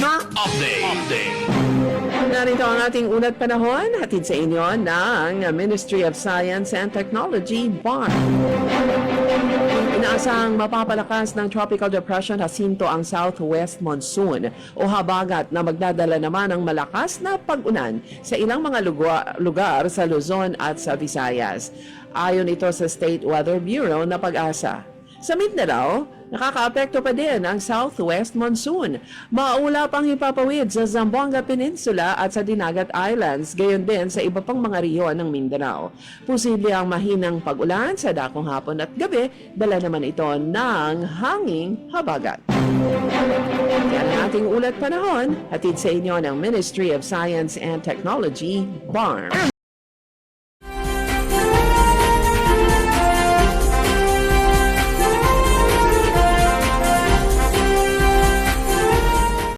Programa Update. Narito ang ating unat panahon, hatid sa inyo ng Ministry of Science and Technology, BART. Inaasahang mapapalakas ng Tropical Depression Jacinto ang southwest monsoon o habagat na magdadala naman ng malakas na pag-ulan sa ilang mga lugar sa Luzon at sa Visayas. Ayon ito sa State Weather Bureau na pag-asa. Sa Mindanao, nakakaapekto pa din ang southwest monsoon. Maulap ang hipapawid sa Zamboanga Peninsula at sa Dinagat Islands, gayon din sa iba pang mga riyon ng Mindanao. Posible ang mahinang pag-ulan sa dakong hapon at gabi, dala naman ito ng hanging habagat. Yan ang ating ulat panahon, hatid sa inyo ng Ministry of Science and Technology, BARM.